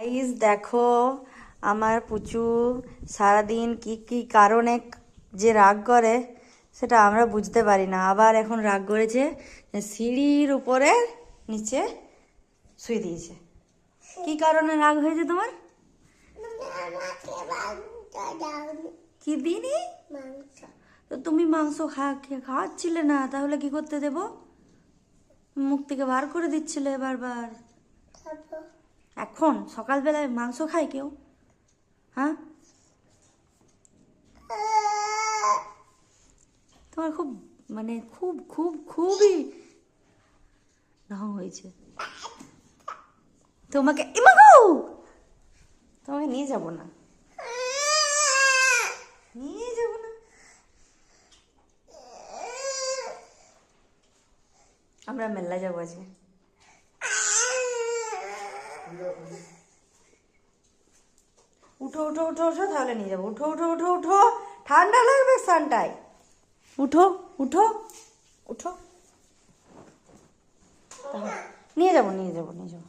Guys দেখো, আমার পুচু সারাদিন কি কি কারণে যে রাগ করে সেটা আমরা বুঝতে পারি না। আবার এখন রাগ করেছে সিঁড়ির উপরে নিচে শুয়ে দিয়েছে। কি কারণে রাগ হয়েছে তোমার? কি দিনি? তো তুমি মাংস খাওয়াচ্ছিলে না, তাহলে কি করতে দেব? মুখ থেকে বার করে দিচ্ছিলে বারবার। এখন সকালবেলায় মাংস খায় কেউ? হ্যাঁ, তোমার খুব মানে খুব খুব খুবই ঢং হয়েছে। তোমাকে তোমাকে নিয়ে যাব না, নিয়ে যাব না। আমরা মেলা যাবো আজকে। উঠো উঠো উঠো উঠো, তাহলে নিয়ে যাবো। উঠো উঠো উঠো উঠো, ঠান্ডা লাগবে সানটায়। উঠো উঠো উঠো, নিয়ে যাবো নিয়ে যাবো নিয়ে যাবো।